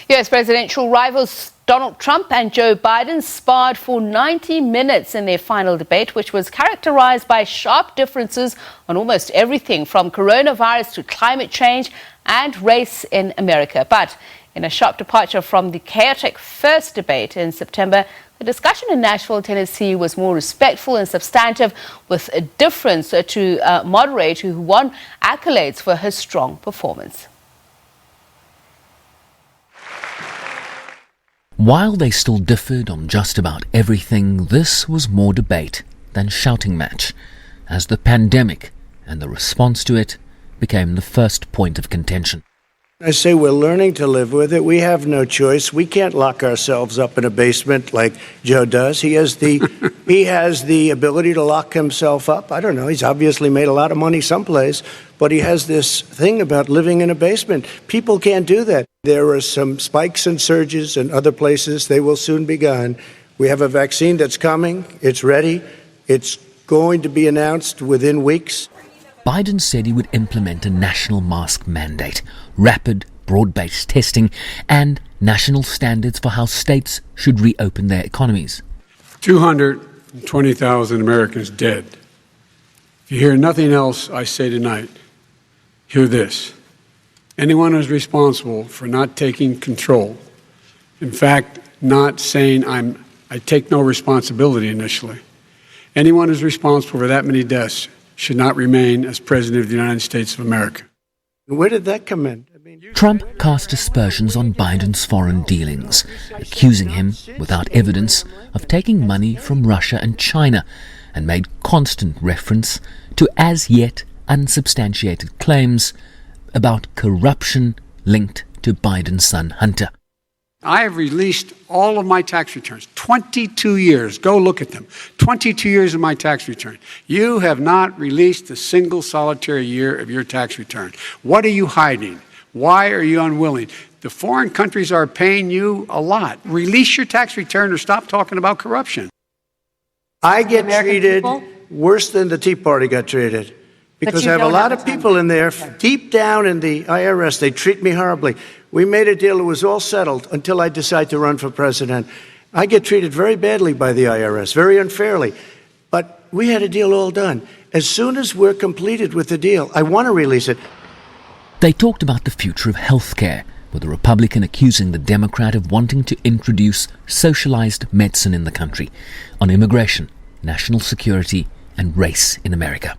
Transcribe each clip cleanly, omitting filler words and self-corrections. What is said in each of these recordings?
U.S. presidential rivals Donald Trump and Joe Biden sparred for 90 minutes in their final debate, which was characterized by sharp differences on almost everything from coronavirus to climate change and race in America. But in a sharp departure from the chaotic first debate in September, the discussion in Nashville, Tennessee was more respectful and substantive, with a difference to moderator who won accolades for her strong performance. While they still differed on just about everything, this was more debate than shouting match, as the pandemic and the response to it became the first point of contention. I say we're learning to live with it. We have no choice. We can't lock ourselves up in a basement like Joe does. He has the ability to lock himself up. I don't know. He's obviously made a lot of money someplace, but he has this thing about living in a basement. People can't do that. There are some spikes and surges in other places. They will soon be gone. We have a vaccine that's coming. It's ready. It's going to be announced within weeks. Biden said he would implement a national mask mandate, rapid, broad-based testing, and national standards for how states should reopen their economies. 220,000 Americans dead. If you hear nothing else I say tonight, hear this. Anyone who's responsible for not taking control, in fact, not saying I take no responsibility initially, anyone who's responsible for that many deaths should not remain as President of the United States of America. Where did that come in? Trump cast aspersions on Biden's foreign dealings, accusing him, without evidence, of taking money from Russia and China, and made constant reference to as yet unsubstantiated claims about corruption linked to Biden's son Hunter. I have released all of my tax returns, 22 years. Go look at them. 22 years of my tax return. You have not released a single solitary year of your tax return. What are you hiding? Why are you unwilling? The foreign countries are paying you a lot. Release your tax return or stop talking about corruption. I get treated worse than the Tea Party got treated. Because I have a lot of people in there, deep down in the IRS, they treat me horribly. We made a deal, it was all settled until I decide to run for president. I get treated very badly by the IRS, very unfairly. But we had a deal all done. As soon as we're completed with the deal, I want to release it. They talked about the future of healthcare, with the Republican accusing the Democrat of wanting to introduce socialized medicine in the country, on immigration, national security, and race in America.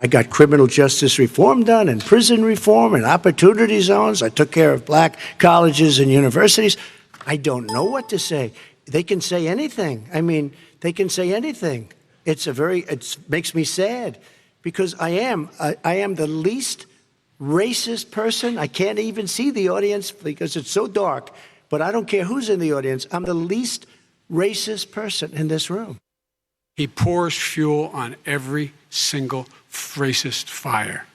I got criminal justice reform done and prison reform and opportunity zones. I took care of black colleges and universities. I don't know what to say. They can say anything. I mean, they can say anything. It makes me sad because I am the least racist person. I can't even see the audience because it's so dark, but I don't care who's in the audience. I'm the least racist person in this room. He pours fuel on every single racist fire.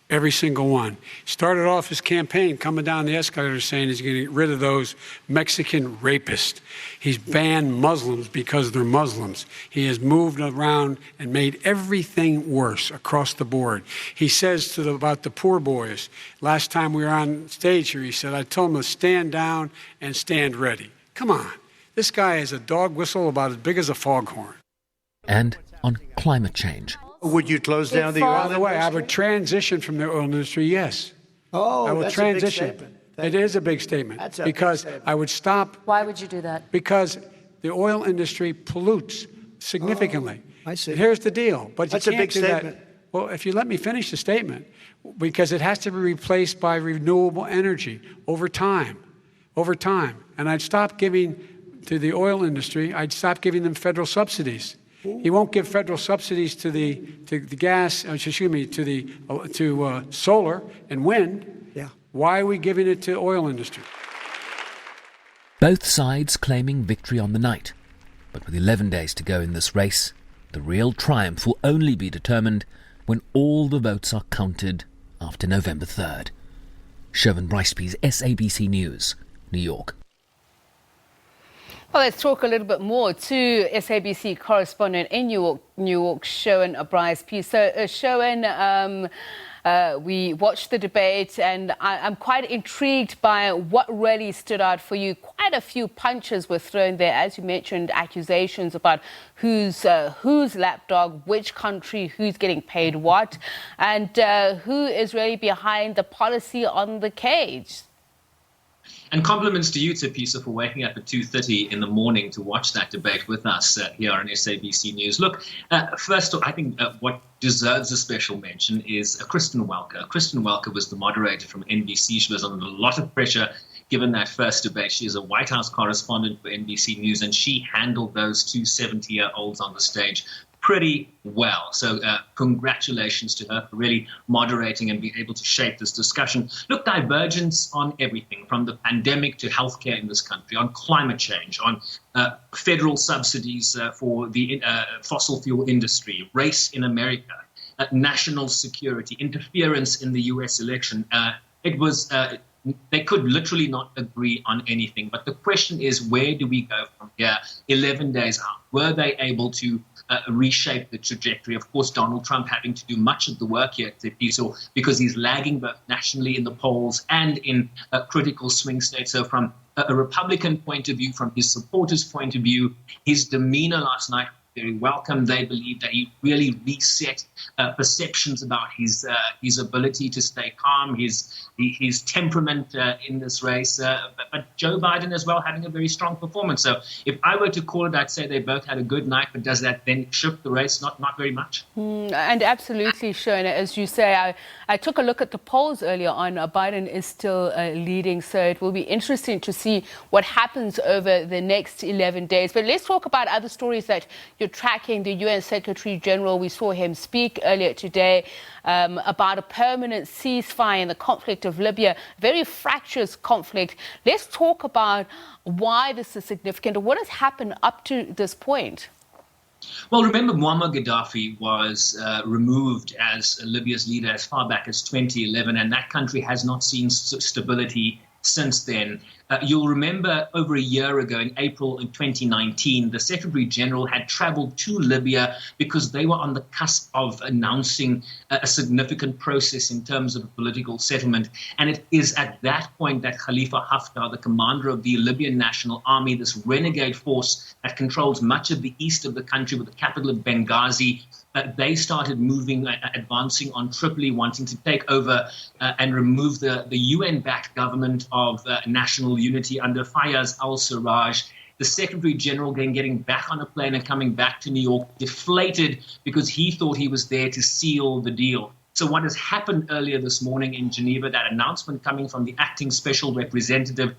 Every single one. Started off his campaign coming down the escalator saying he's going to get rid of those Mexican rapists. He's banned Muslims because they're Muslims. He has moved around and made everything worse across the board. He says about the poor boys, last time we were on stage here, he said, I told them to stand down and stand ready. Come on. This guy is a dog whistle about as big as a foghorn. And on climate change. Would you close down the oil industry? By the way, I would transition from the oil industry, yes. Oh, I will that's transition. A big statement. It is a big statement. Because I would stop. Why would you do that? Because the oil industry pollutes significantly. I see. Here's the deal. But that's you a can't big do statement. That. Well, if you let me finish the statement, because it has to be replaced by renewable energy over time. Over time. And I'd stop giving to the oil industry, I'd stop giving them federal subsidies. He won't give federal subsidies to the gas. To solar and wind. Yeah. Why are we giving it to oil industry? Both sides claiming victory on the night, but with 11 days to go in this race, the real triumph will only be determined when all the votes are counted after November 3rd. Sherwin Bryce-Pease, SABC News, New York. Well, let's talk a little bit more to SABC correspondent in New York, Sherwin Bryce-Pease. So, Sherwin, We watched the debate, and I'm quite intrigued by what really stood out for you. Quite a few punches were thrown there, as you mentioned, accusations about who's lapdog, which country, who's getting paid what, and who is really behind the policy on the cage. And compliments to you, Tepisa, for waking up at 2:30 in the morning to watch that debate with us here on SABC News. Look, first of all, I think what deserves a special mention is Kristen Welker. Kristen Welker was the moderator from NBC. She was under a lot of pressure given that first debate. She is a White House correspondent for NBC News, and she handled those two 70-year-olds on the stage pretty well. So congratulations to her for really moderating and being able to shape this discussion. Look, divergence on everything from the pandemic to healthcare in this country, on climate change, on federal subsidies for the fossil fuel industry, race in America, national security, interference in the U.S. election. They could literally not agree on anything. But the question is, where do we go from here 11 days out? Were they able to reshape the trajectory? Of course, Donald Trump having to do much of the work here because he's lagging both nationally in the polls and in critical swing states. So from a Republican point of view, from his supporters' point of view, his demeanor last night very welcome. They believe that he really reset perceptions about his ability to stay calm, his temperament in this race. But Joe Biden as well having a very strong performance. So if I were to call it, I'd say they both had a good night. But does that then shift the race? Not very much. And absolutely, Shona, as you say, I took a look at the polls earlier on. Biden is still leading. So it will be interesting to see what happens over the next 11 days. But let's talk about other stories that you're tracking. The UN Secretary General, we saw him speak earlier today about a permanent ceasefire in the conflict of Libya, very fractious conflict. Let's talk about why this is significant and what has happened up to this point. Well, remember, Muammar Gaddafi was removed as Libya's leader as far back as 2011, and that country has not seen stability since then. You'll remember over a year ago, in April of 2019, the Secretary General had traveled to Libya because they were on the cusp of announcing a significant process in terms of political settlement. And it is at that point that Khalifa Haftar, the commander of the Libyan National Army, this renegade force that controls much of the east of the country with the capital of Benghazi, they started moving, advancing on Tripoli, wanting to take over and remove the UN-backed government of national unity under Fayez al-Sarraj. The Secretary General then getting back on a plane and coming back to New York, deflated because he thought he was there to seal the deal. So what has happened earlier this morning in Geneva, that announcement coming from the acting special representative,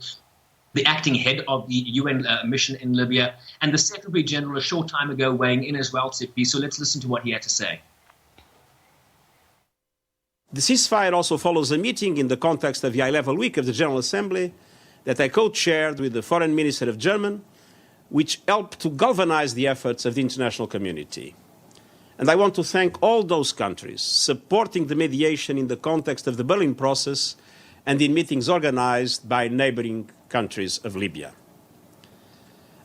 the acting head of the UN mission in Libya, and the Secretary General a short time ago weighing in as well, Tippy. So let's listen to what he had to say. The ceasefire also follows a meeting in the context of the high-level week of the General Assembly that I co-chaired with the Foreign Minister of Germany, which helped to galvanize the efforts of the international community. And I want to thank all those countries supporting the mediation in the context of the Berlin process and in meetings organized by neighboring countries of Libya.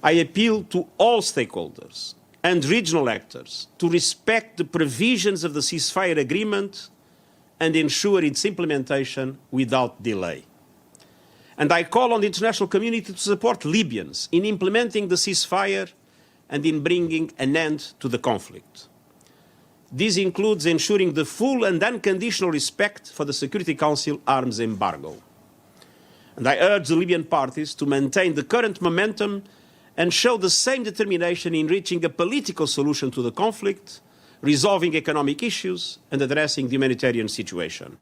I appeal to all stakeholders and regional actors to respect the provisions of the ceasefire agreement and ensure its implementation without delay. And I call on the international community to support Libyans in implementing the ceasefire and in bringing an end to the conflict. This includes ensuring the full and unconditional respect for the Security Council arms embargo. And I urge the Libyan parties to maintain the current momentum and show the same determination in reaching a political solution to the conflict, resolving economic issues, and addressing the humanitarian situation.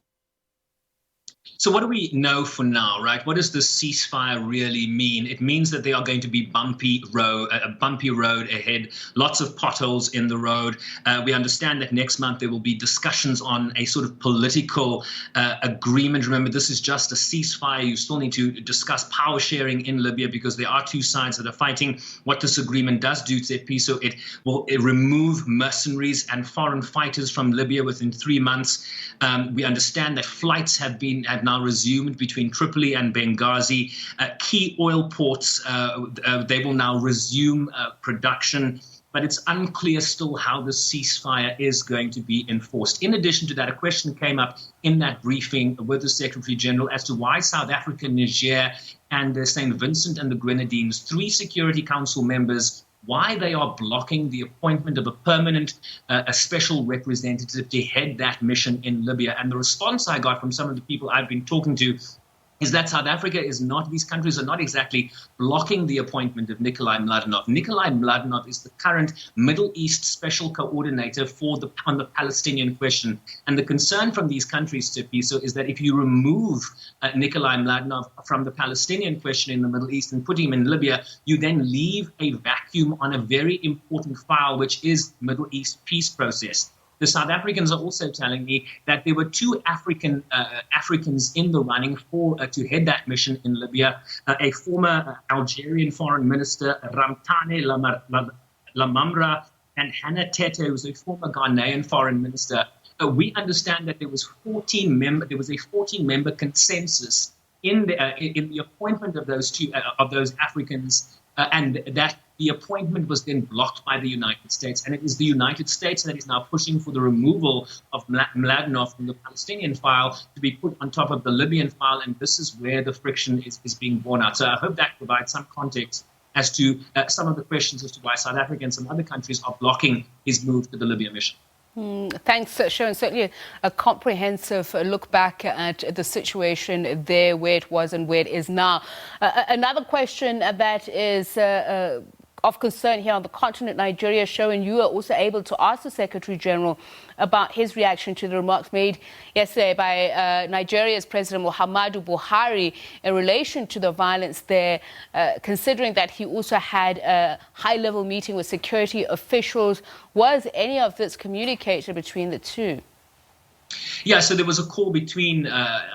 So what do we know for now, right? What does the ceasefire really mean? It means that there are going to be a bumpy road ahead, lots of potholes in the road. We understand that next month there will be discussions on a sort of political agreement. Remember, this is just a ceasefire. You still need to discuss power sharing in Libya because there are two sides that are fighting. What this agreement does do, so it will remove mercenaries and foreign fighters from Libya within 3 months. We understand that flights have now resumed between Tripoli and Benghazi. Key oil ports, they will now resume production. but it's unclear still how the ceasefire is going to be enforced. In addition to that, a question came up in that briefing with the Secretary General as to why South Africa, Niger, and St. Vincent and the Grenadines, 3 Security Council members, why they are blocking the appointment of a permanent, a special representative to head that mission in Libya. And the response I got from some of the people I've been talking to is that South Africa is not, these countries are not exactly blocking the appointment of Nikolai Mladenov. Nikolai Mladenov is the current Middle East special coordinator on the Palestinian question. And the concern from these countries, Tepiso, is that if you remove Nikolai Mladenov from the Palestinian question in the Middle East and put him in Libya, you then leave a vacuum on a very important file, which is the Middle East peace process. The South Africans are also telling me that there were 2 Africans in the running to head that mission in Libya. A former Algerian foreign minister, Ramtane Lamamra, and Hannah Tete, who was a former Ghanaian foreign minister. We understand that there was a 14-member consensus in the appointment of those Africans, and that the appointment was then blocked by the United States. And it is the United States that is now pushing for the removal of Mladenov from the Palestinian file to be put on top of the Libyan file. And this is where the friction is being borne out. So I hope that provides some context as to some of the questions as to why South Africa and some other countries are blocking his move to the Libya mission. Thanks, Sherwin. Certainly a comprehensive look back at the situation there, where it was and where it is now. Another question that is of concern here on the continent, Nigeria, Sherwin, you are also able to ask the Secretary General about his reaction to the remarks made yesterday by Nigeria's President Muhammadu Buhari in relation to the violence there, considering that he also had a high-level meeting with security officials. Was any of this communicated between the two? Yeah, so there was a call between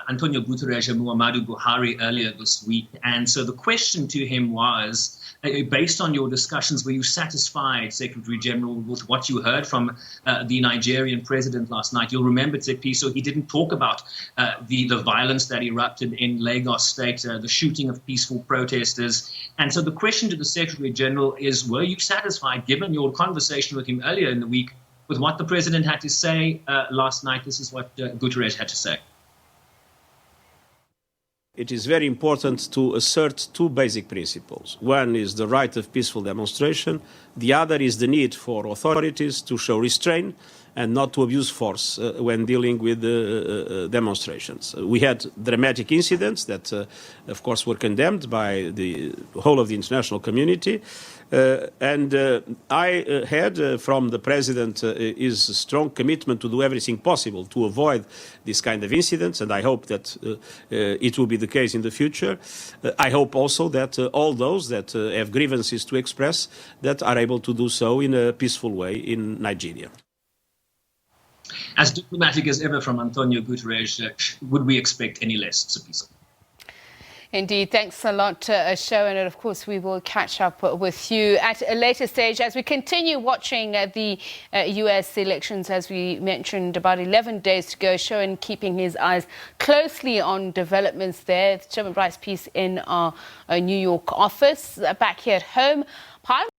Antonio Guterres and Muhammadu Buhari earlier this week. And so the question to him was, based on your discussions, were you satisfied, Secretary General, with what you heard from the Nigerian president last night? You'll remember, Tepiso, he didn't talk about the violence that erupted in Lagos State, the shooting of peaceful protesters. And so the question to the Secretary General is, were you satisfied, given your conversation with him earlier in the week, with what the president had to say last night? This is what Guterres had to say. It is very important to assert 2 basic principles. One is the right of peaceful demonstration. The other is the need for authorities to show restraint and not to abuse force when dealing with demonstrations. We had dramatic incidents that, of course, were condemned by the whole of the international community. And I had from the President his strong commitment to do everything possible to avoid this kind of incidents, and I hope that it will be the case in the future. I hope also that all those that have grievances to express that are able to do so in a peaceful way in Nigeria. As diplomatic as ever from Antonio Guterres, would we expect any less, Tepiso? Indeed. Thanks a lot, Sherwin. And of course, we will catch up with you at a later stage as we continue watching the U.S. elections. As we mentioned, about 11 days to go. Sherwin keeping his eyes closely on developments there. Sherwin Bryce-Pease in our New York office. Back here at home.